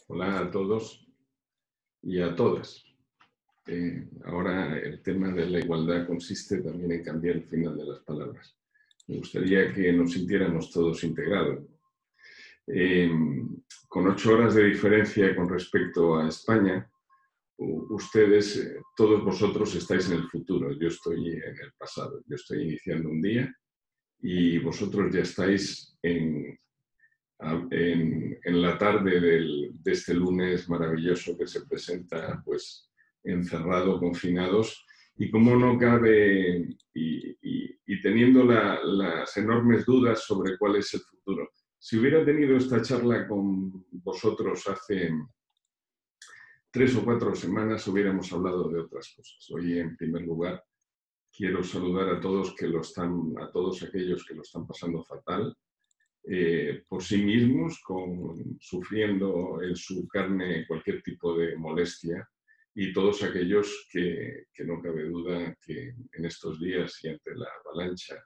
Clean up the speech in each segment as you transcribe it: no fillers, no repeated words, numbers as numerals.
Hola a todos y a todas. Ahora el tema de la igualdad consiste también en cambiar el final de las palabras. Me gustaría que nos sintiéramos todos integrados. Con 8 horas de diferencia con respecto a España, ustedes, todos vosotros estáis en el futuro, yo estoy en el pasado. Yo estoy iniciando un día y vosotros ya estáis en la tarde de este lunes maravilloso que se presenta, pues, encerrado, confinados, y cómo no cabe, y teniendo las enormes dudas sobre cuál es el futuro. Si hubiera tenido esta charla con vosotros hace 3 o 4 semanas, hubiéramos hablado de otras cosas. Hoy, en primer lugar, quiero saludar a todos aquellos que lo están pasando fatal, por sí mismos, sufriendo en su carne cualquier tipo de molestia, y todos aquellos que no cabe duda que en estos días y ante la avalancha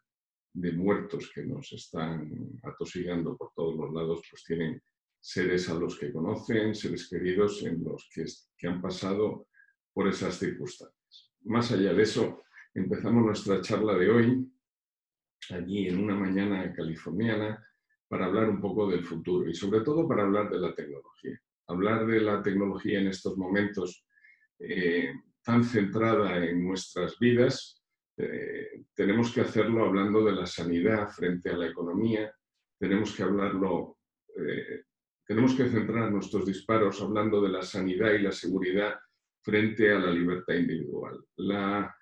de muertos que nos están atosigando por todos los lados, pues tienen seres a los que conocen, seres queridos en los que han pasado por esas circunstancias. Más allá de eso, empezamos nuestra charla de hoy, allí en una mañana californiana, para hablar un poco del futuro y sobre todo para hablar de la tecnología. Hablar de la tecnología en estos momentos tan centrada en nuestras vidas, tenemos que hacerlo hablando de la sanidad frente a la economía, tenemos que centrar nuestros disparos hablando de la sanidad y la seguridad frente a la libertad individual. La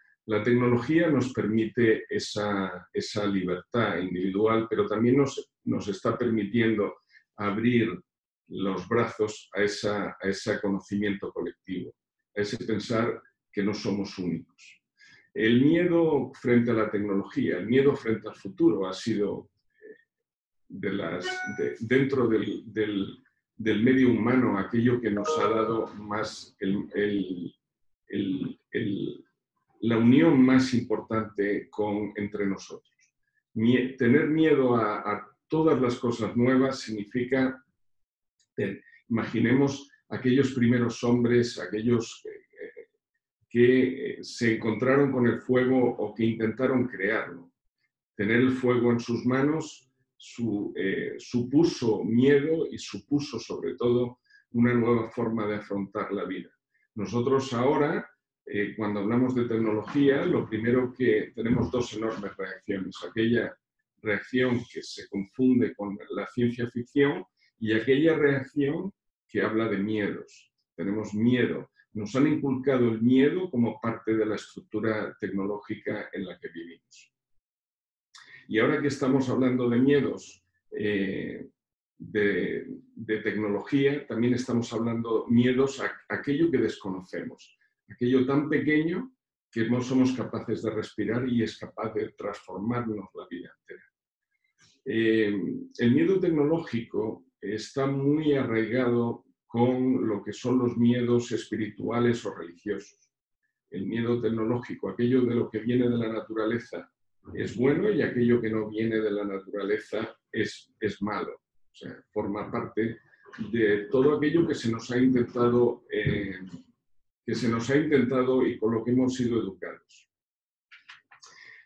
tecnología nos permite esa libertad individual, pero también nos está permitiendo abrir los brazos a ese conocimiento colectivo, a ese pensar que no somos únicos. El miedo frente a la tecnología, el miedo frente al futuro ha sido dentro del medio humano aquello que nos ha dado más la unión más importante entre nosotros. Tener miedo a todas las cosas nuevas significa, imaginemos aquellos primeros hombres, aquellos que se encontraron con el fuego o que intentaron crearlo. Tener el fuego en sus manos supuso miedo y supuso sobre todo una nueva forma de afrontar la vida. Nosotros ahora, cuando hablamos de tecnología, lo primero que tenemos dos enormes reacciones. Aquella reacción que se confunde con la ciencia ficción y aquella reacción que habla de miedos. Tenemos miedo. Nos han inculcado el miedo como parte de la estructura tecnológica en la que vivimos. Y ahora que estamos hablando de miedos de tecnología, también estamos hablando miedos a aquello que desconocemos, aquello tan pequeño que no somos capaces de respirar y es capaz de transformarnos la vida entera. El miedo tecnológico está muy arraigado con lo que son los miedos espirituales o religiosos. El miedo tecnológico, aquello de lo que viene de la naturaleza, es bueno, y aquello que no viene de la naturaleza es malo. O sea, forma parte de todo aquello que se nos ha intentado y con lo que hemos sido educados.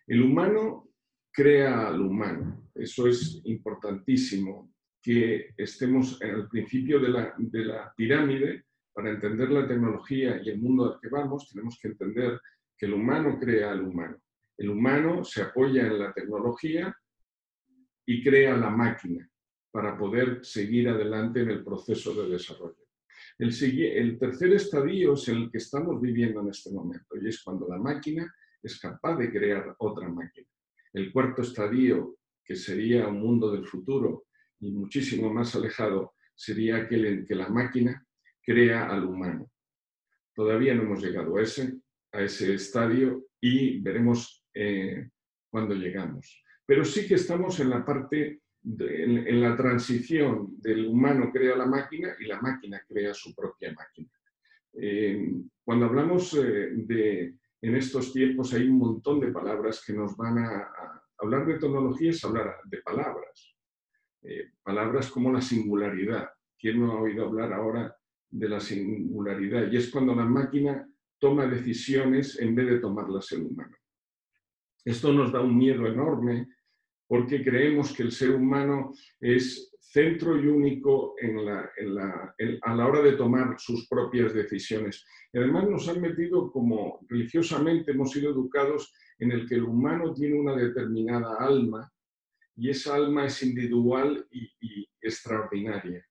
El humano crea al humano. Eso es importantísimo, que estemos en el principio de la pirámide. Para entender la tecnología y el mundo al que vamos, tenemos que entender que el humano crea al humano. El humano se apoya en la tecnología y crea la máquina para poder seguir adelante en el proceso de desarrollo. El tercer estadio es el que estamos viviendo en este momento, y es cuando la máquina es capaz de crear otra máquina. El cuarto estadio, que sería un mundo del futuro y muchísimo más alejado, sería aquel en que la máquina crea al humano. Todavía no hemos llegado a ese estadio y veremos cuándo llegamos. Pero sí que estamos en la parte, en la transición del humano crea la máquina y la máquina crea su propia máquina. Cuando hablamos en estos tiempos hay un montón de palabras que nos van a hablar de tecnología, es hablar de palabras. Palabras como la singularidad. ¿Quién no ha oído hablar ahora de la singularidad, y es cuando la máquina toma decisiones en vez de tomarlas el humano. Esto nos da un miedo enorme porque creemos que el ser humano es centro y único a la hora de tomar sus propias decisiones. Y además nos han metido, como religiosamente hemos sido educados, en el que el humano tiene una determinada alma y esa alma es individual y extraordinaria.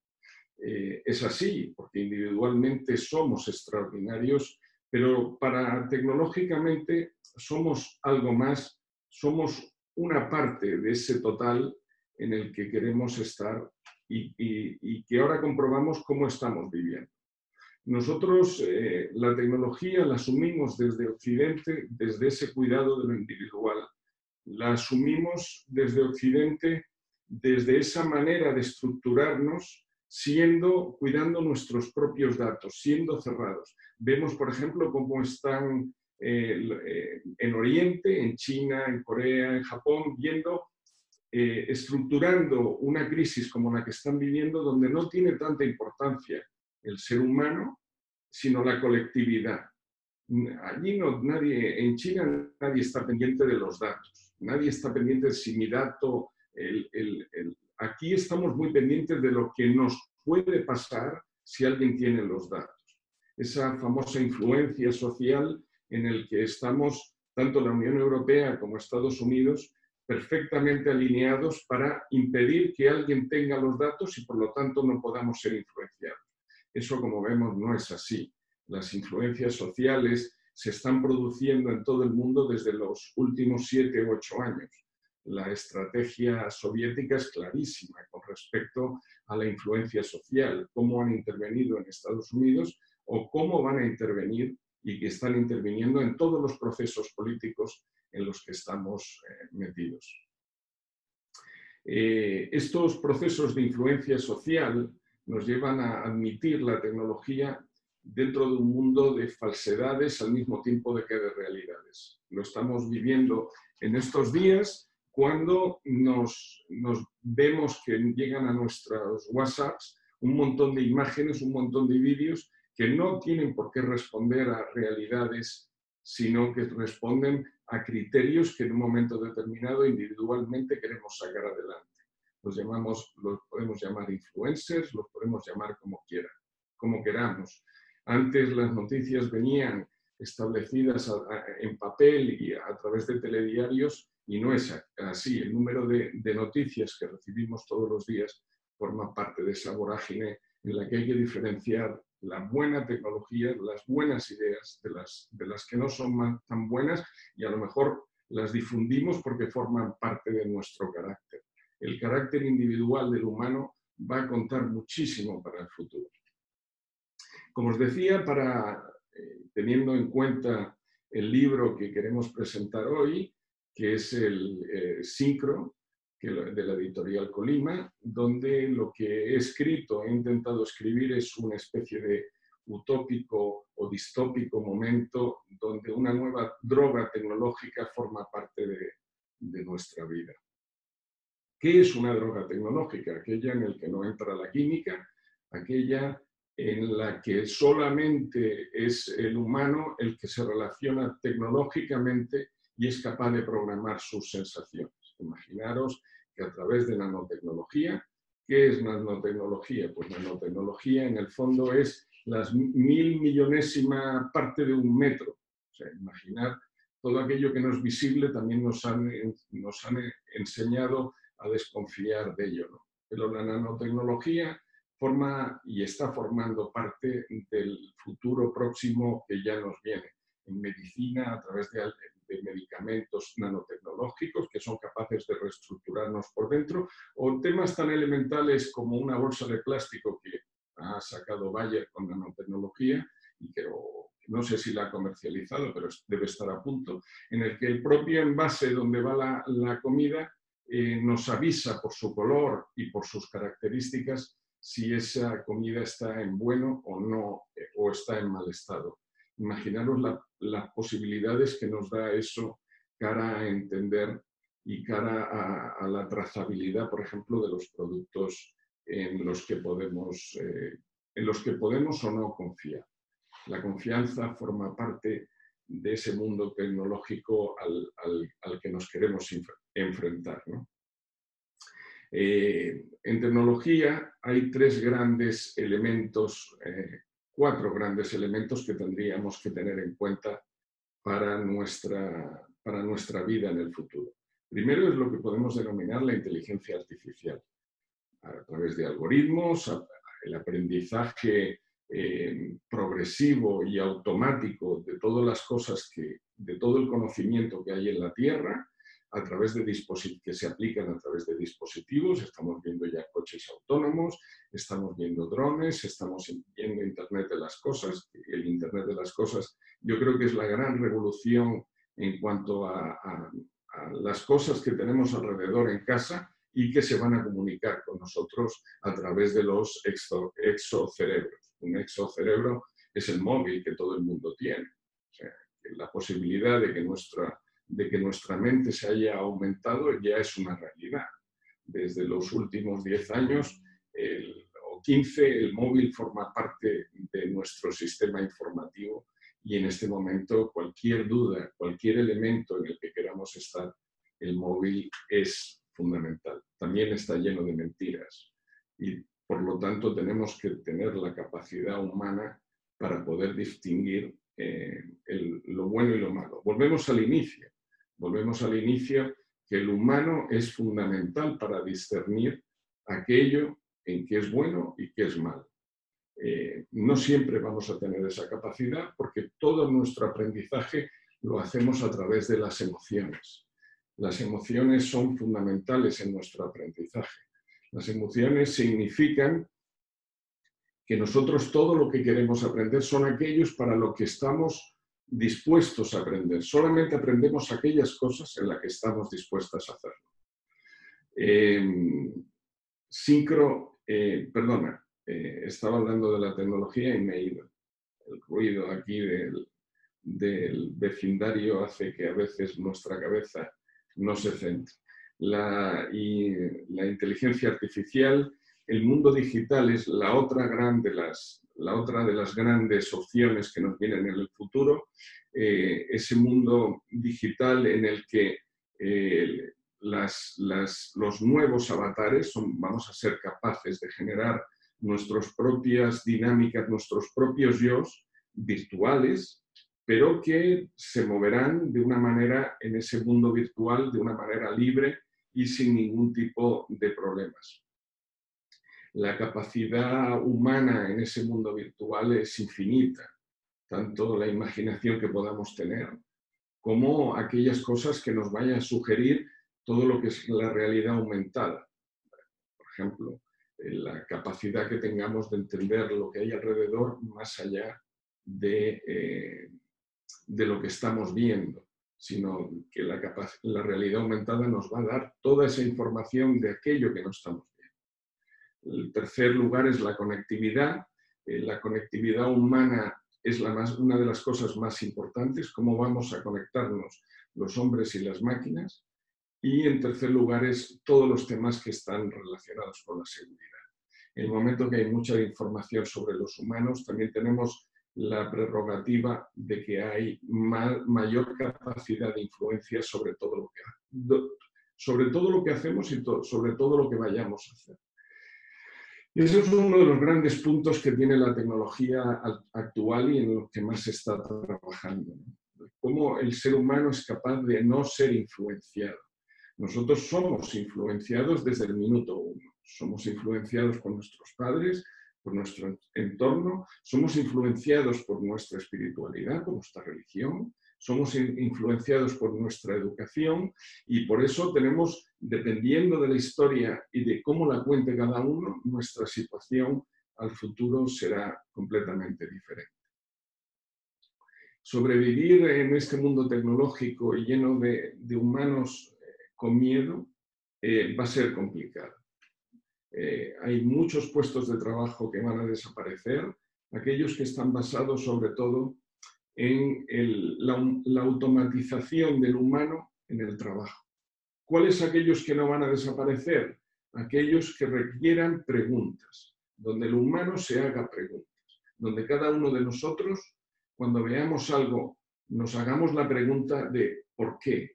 Es así, porque individualmente somos extraordinarios, pero tecnológicamente somos algo más, somos una parte de ese total en el que queremos estar y que ahora comprobamos cómo estamos viviendo. Nosotros la tecnología la asumimos desde Occidente, desde ese cuidado de lo individual. La asumimos desde Occidente, desde esa manera de estructurarnos, cuidando nuestros propios datos, siendo cerrados. Vemos, por ejemplo, cómo están en Oriente, en China, en Corea, en Japón, estructurando una crisis como la que están viviendo, donde no tiene tanta importancia el ser humano, sino la colectividad. Allí en China nadie está pendiente de los datos, nadie está pendiente de si mi dato, aquí estamos muy pendientes de lo que nos puede pasar si alguien tiene los datos. Esa famosa influencia social en el que estamos, tanto la Unión Europea como Estados Unidos, perfectamente alineados para impedir que alguien tenga los datos y por lo tanto no podamos ser influenciados. Eso, como vemos, no es así. Las influencias sociales se están produciendo en todo el mundo desde los últimos 7 u 8 años. La estrategia soviética es clarísima con respecto a la influencia social, cómo han intervenido en Estados Unidos o cómo van a intervenir y que están interviniendo en todos los procesos políticos en los que estamos metidos. Estos procesos de influencia social nos llevan a admitir la tecnología dentro de un mundo de falsedades al mismo tiempo que de realidades. Lo estamos viviendo en estos días cuando nos vemos que llegan a nuestros WhatsApps un montón de imágenes, un montón de vídeos que no tienen por qué responder a realidades, sino que responden a criterios que en un momento determinado individualmente queremos sacar adelante. Los podemos llamar influencers, los podemos llamar como queramos. Antes las noticias venían establecidas en papel y a través de telediarios y no es así. El número de noticias que recibimos todos los días forma parte de esa vorágine en la que hay que diferenciar la buena tecnología, las buenas ideas de las que no son tan buenas y a lo mejor las difundimos porque forman parte de nuestro carácter. El carácter individual del humano va a contar muchísimo para el futuro. Como os decía, teniendo en cuenta el libro que queremos presentar hoy, que es el Sincro, de la editorial Colima, donde lo que he intentado escribir es una especie de utópico o distópico momento donde una nueva droga tecnológica forma parte de nuestra vida. ¿Qué es una droga tecnológica? Aquella en la que no entra la química, aquella en la que solamente es el humano el que se relaciona tecnológicamente y es capaz de programar sus sensaciones. Imaginaros que a través de nanotecnología, ¿qué es nanotecnología? Pues nanotecnología en el fondo es las 1000 millonésima parte de un metro. O sea, imaginar todo aquello que no es visible también nos han enseñado a desconfiar de ello, ¿no? Pero la nanotecnología forma y está formando parte del futuro próximo que ya nos viene. En medicina, a través de medicamentos nanotecnológicos que son capaces de reestructurarnos por dentro, o temas tan elementales como una bolsa de plástico que ha sacado Bayer con nanotecnología y que no sé si la ha comercializado, pero debe estar a punto, en el que el propio envase donde va la comida nos avisa por su color y por sus características si esa comida está en bueno o no, o está en mal estado. Imaginaros las posibilidades que nos da eso cara a entender y cara a la trazabilidad, por ejemplo, de los productos en los que los que podemos o no confiar. La confianza forma parte de ese mundo tecnológico al que nos queremos enfrentar, ¿no? En tecnología hay cuatro grandes elementos que tendríamos que tener en cuenta para nuestra vida en el futuro. Primero es lo que podemos denominar la inteligencia artificial. A través de algoritmos, el aprendizaje progresivo y automático de todas las cosas de todo el conocimiento que hay en la Tierra, a través de que se aplican a través de dispositivos. Estamos viendo ya coches autónomos, estamos viendo drones, estamos viendo Internet de las cosas. El Internet de las cosas yo creo que es la gran revolución en cuanto a las cosas que tenemos alrededor en casa y que se van a comunicar con nosotros a través de los exocerebros. Un exocerebro es el móvil que todo el mundo tiene. O sea, la posibilidad de que nuestra mente se haya aumentado ya es una realidad. Desde los últimos 10 años o 15, el móvil forma parte de nuestro sistema informativo y en este momento cualquier duda, cualquier elemento en el que queramos estar, el móvil es fundamental. También está lleno de mentiras y por lo tanto tenemos que tener la capacidad humana para poder distinguir lo bueno y lo malo. Volvemos al inicio que el humano es fundamental para discernir aquello en que es bueno y que es malo. No siempre vamos a tener esa capacidad porque todo nuestro aprendizaje lo hacemos a través de las emociones. Las emociones son fundamentales en nuestro aprendizaje. Las emociones significan que nosotros todo lo que queremos aprender son aquellos para lo que estamos dispuestos a aprender. Solamente aprendemos aquellas cosas en las que estamos dispuestas a hacerlo. Estaba hablando de la tecnología y me he ido. El ruido aquí del vecindario hace que a veces nuestra cabeza no se centre. La inteligencia artificial, el mundo digital es la otra de las grandes opciones que nos vienen en el futuro. Ese mundo digital en el que los nuevos avatares vamos a ser capaces de generar nuestras propias dinámicas, nuestros propios yos virtuales, pero que se moverán de una manera en ese mundo virtual, de una manera libre y sin ningún tipo de problemas. La capacidad humana en ese mundo virtual es infinita, tanto la imaginación que podamos tener, como aquellas cosas que nos vayan a sugerir todo lo que es la realidad aumentada. Por ejemplo, la capacidad que tengamos de entender lo que hay alrededor más allá de lo que estamos viendo, sino que la realidad aumentada nos va a dar toda esa información de aquello que no estamos viendo. El tercer lugar es la conectividad. La conectividad humana es una de las cosas más importantes, cómo vamos a conectarnos los hombres y las máquinas. Y en tercer lugar es todos los temas que están relacionados con la seguridad. En el momento que hay mucha información sobre los humanos, también tenemos la prerrogativa de que hay mayor capacidad de influencia sobre todo lo que hacemos y sobre todo lo que vayamos a hacer. Ese es uno de los grandes puntos que tiene la tecnología actual y en lo que más se está trabajando, ¿no? Cómo el ser humano es capaz de no ser influenciado. Nosotros somos influenciados desde el minuto uno. Somos influenciados por nuestros padres, por nuestro entorno, somos influenciados por nuestra espiritualidad, por nuestra religión, somos influenciados por nuestra educación y por eso tenemos, dependiendo de la historia y de cómo la cuente cada uno, nuestra situación al futuro será completamente diferente. Sobrevivir en este mundo tecnológico y lleno de humanos con miedo va a ser complicado. Hay muchos puestos de trabajo que van a desaparecer, aquellos que están basados sobre todo en la automatización del humano en el trabajo. ¿Cuáles aquellos que no van a desaparecer? Aquellos que requieran preguntas, donde el humano se haga preguntas, donde cada uno de nosotros, cuando veamos algo, nos hagamos la pregunta de ¿por qué?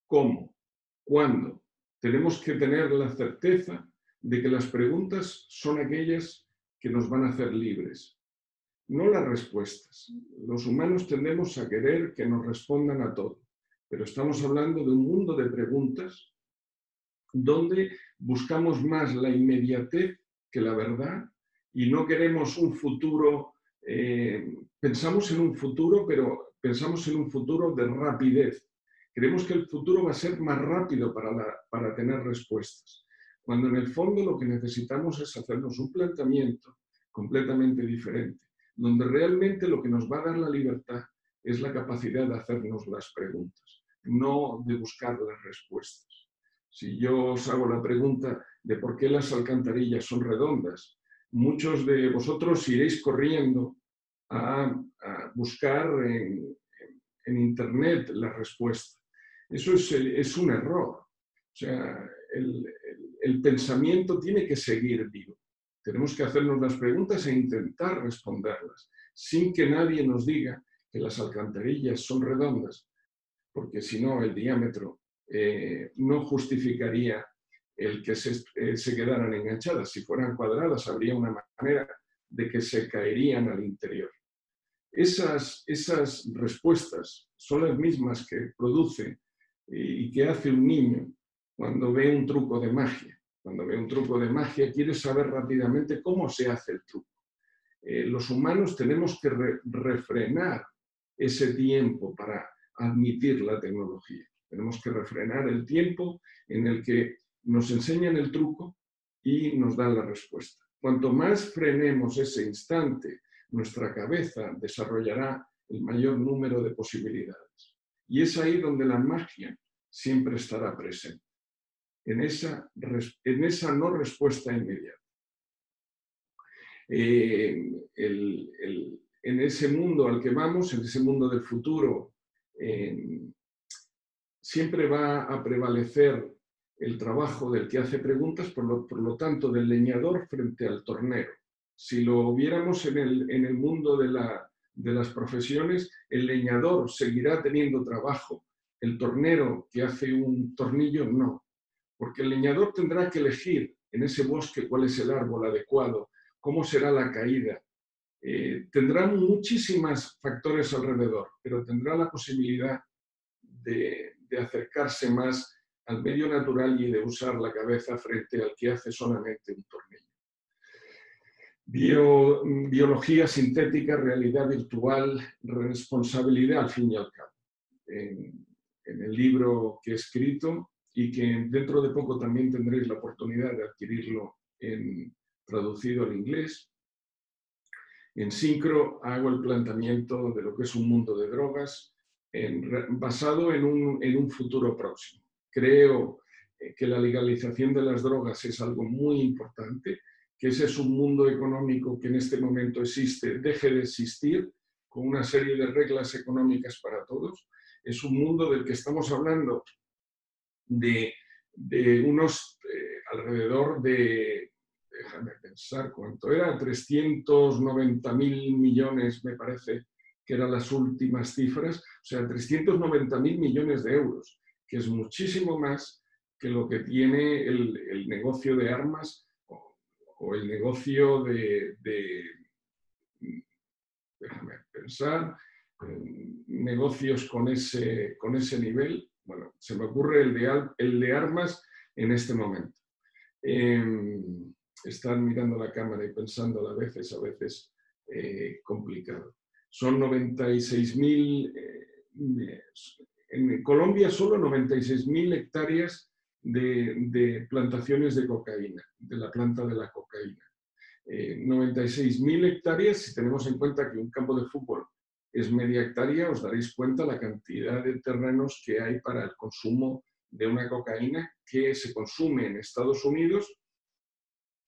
¿Cómo? ¿Cuándo? Tenemos que tener la certeza de que las preguntas son aquellas que nos van a hacer libres, no las respuestas. Los humanos tendemos a querer que nos respondan a todo, pero estamos hablando de un mundo de preguntas donde buscamos más la inmediatez que la verdad y no queremos un futuro, pensamos en un futuro, pero pensamos en un futuro de rapidez. Creemos que el futuro va a ser más rápido para tener respuestas, cuando en el fondo lo que necesitamos es hacernos un planteamiento completamente diferente, donde realmente lo que nos va a dar la libertad es la capacidad de hacernos las preguntas, no de buscar las respuestas. Si yo os hago la pregunta de por qué las alcantarillas son redondas, muchos de vosotros iréis corriendo a buscar en Internet la respuesta. Eso es un error. O sea, el pensamiento tiene que seguir vivo. Tenemos que hacernos las preguntas e intentar responderlas, sin que nadie nos diga que las alcantarillas son redondas, porque si no, el diámetro no justificaría el que se quedaran enganchadas. Si fueran cuadradas, habría una manera de que se caerían al interior. Esas respuestas son las mismas que produce y que hace un niño cuando ve un truco de magia. Cuando ve un truco de magia, quiere saber rápidamente cómo se hace el truco. Los humanos tenemos que refrenar ese tiempo para admitir la tecnología. Tenemos que refrenar el tiempo en el que nos enseñan el truco y nos dan la respuesta. Cuanto más frenemos ese instante, nuestra cabeza desarrollará el mayor número de posibilidades. Y es ahí donde la magia siempre estará presente, en esa no respuesta inmediata. En ese mundo al que vamos, en ese mundo del futuro, siempre va a prevalecer el trabajo del que hace preguntas, por lo tanto, del leñador frente al tornero. Si lo viéramos en el mundo de las profesiones, el leñador seguirá teniendo trabajo, el tornero que hace un tornillo no, porque el leñador tendrá que elegir en ese bosque cuál es el árbol adecuado, cómo será la caída. Tendrá muchísimos factores alrededor, pero tendrá la posibilidad de acercarse más al medio natural y de usar la cabeza frente al que hace solamente un tornillo. Biología sintética, realidad virtual, responsabilidad al fin y al cabo. En el libro que he escrito y que dentro de poco también tendréis la oportunidad de adquirirlo traducido al inglés, en Syncro hago el planteamiento de lo que es un mundo de drogas basado en un futuro próximo. Creo que la legalización de las drogas es algo muy importante, que ese es un mundo económico que en este momento existe, deje de existir, con una serie de reglas económicas para todos. Es un mundo del que estamos hablando de unos alrededor de, déjame pensar cuánto era, 390.000 millones, me parece que eran las últimas cifras, o sea, 390.000 millones de euros, que es muchísimo más que lo que tiene el negocio de armas o el negocio déjame pensar, negocios con ese nivel. Bueno, se me ocurre el de armas en este momento. Estar mirando la cámara y pensando a veces complicado. Son 96.000, en Colombia solo 96.000 hectáreas de plantaciones de cocaína, de la planta de la cocaína. 96.000 hectáreas, si tenemos en cuenta que un campo de fútbol es media hectárea, os daréis cuenta la cantidad de terrenos que hay para el consumo de una cocaína que se consume en Estados Unidos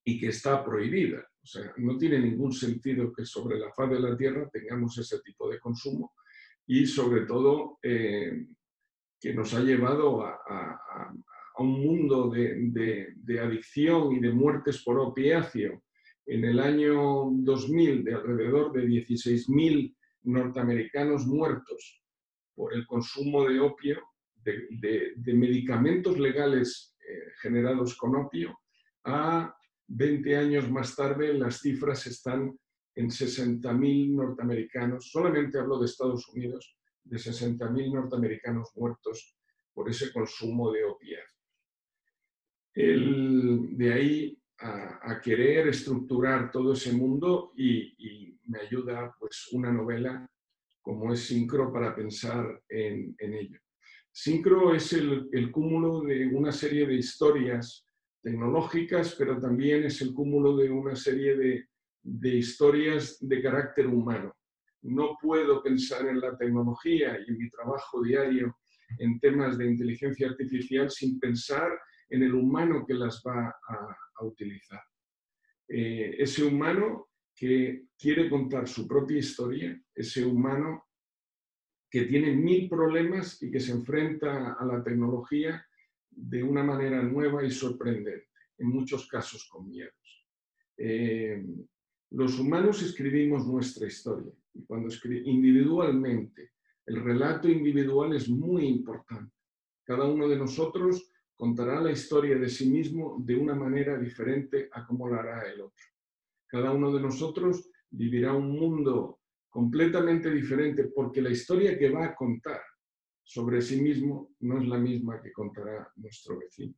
y que está prohibida. O sea, no tiene ningún sentido que sobre la faz de la Tierra tengamos ese tipo de consumo y sobre todo que nos ha llevado a un mundo de adicción y de muertes por opiáceo en el año 2000 de alrededor de 16.000 norteamericanos muertos por el consumo de opio, de medicamentos legales generados con opio, a 20 años más tarde las cifras están en 60.000 norteamericanos, solamente hablo de Estados Unidos, de 60.000 norteamericanos muertos por ese consumo de opiáceos. De ahí a querer estructurar todo ese mundo y me ayuda pues una novela como es Syncro para pensar en ello. Syncro es el cúmulo de una serie de historias tecnológicas, pero también es el cúmulo de una serie de historias de carácter humano. No puedo pensar en la tecnología y en mi trabajo diario en temas de inteligencia artificial sin pensar en el humano que las va a utilizar. Ese humano que quiere contar su propia historia, ese humano que tiene 1000 problemas y que se enfrenta a la tecnología de una manera nueva y sorprendente, en muchos casos con miedos. Los humanos escribimos nuestra historia y cuando individualmente, el relato individual es muy importante. Cada uno de nosotros contará la historia de sí mismo de una manera diferente a como la hará el otro. Cada uno de nosotros vivirá un mundo completamente diferente porque la historia que va a contar sobre sí mismo no es la misma que contará nuestro vecino.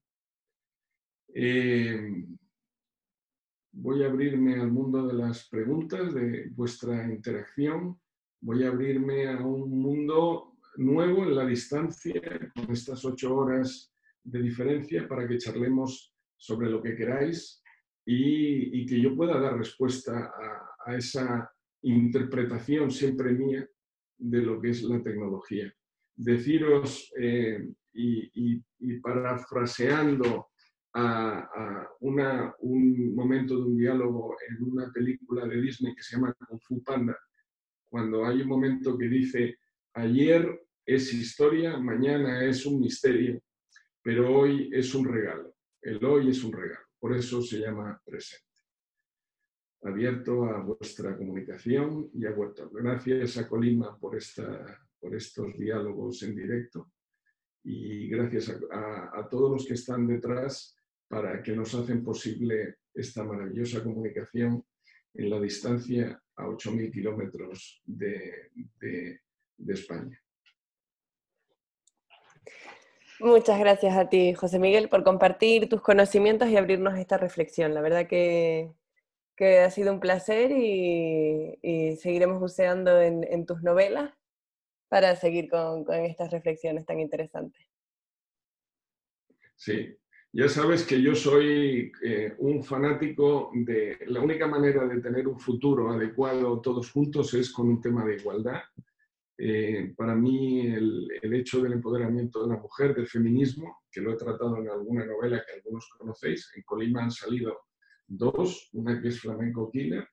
Voy a abrirme al mundo de las preguntas, de vuestra interacción. Voy a abrirme a un mundo nuevo en la distancia, con estas 8 horas de diferencia, para que charlemos sobre lo que queráis y que yo pueda dar respuesta a esa interpretación siempre mía de lo que es la tecnología. Deciros, y parafraseando a un momento de un diálogo en una película de Disney que se llama Kung Fu Panda, cuando hay un momento que dice, ayer es historia, mañana es un misterio, pero hoy es un regalo. El hoy es un regalo, por eso se llama presente. Abierto a vuestra comunicación y a vuestra. Gracias a Colima por estos diálogos en directo y gracias a todos los que están detrás para que nos hacen posible esta maravillosa comunicación en la distancia a 8.000 kilómetros de España. Muchas gracias a ti, José Miguel, por compartir tus conocimientos y abrirnos esta reflexión. La verdad que ha sido un placer y seguiremos buceando en tus novelas para seguir con estas reflexiones tan interesantes. Sí, ya sabes que yo soy un fanático de la única manera de tener un futuro adecuado todos juntos es con un tema de igualdad. Para mí el hecho del empoderamiento de la mujer, del feminismo, que lo he tratado en alguna novela que algunos conocéis, en Colima han salido 2, una que es Flamenco Killer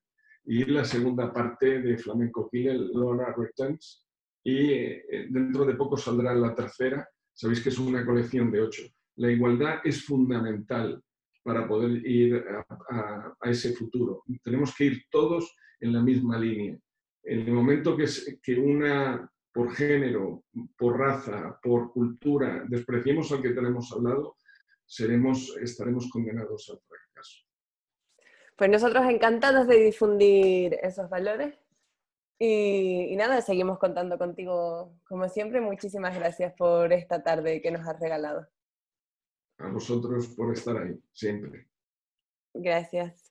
y la segunda parte de Flamenco Killer, Laura Returns, y dentro de poco saldrá la tercera, sabéis que es una colección de 8. La igualdad es fundamental para poder ir a ese futuro. Tenemos que ir todos en la misma línea. En el momento que una, por género, por raza, por cultura, despreciemos al que tenemos al lado, estaremos condenados al fracaso. Pues nosotros encantados de difundir esos valores y nada, seguimos contando contigo como siempre. Muchísimas gracias por esta tarde que nos has regalado. A vosotros por estar ahí, siempre. Gracias.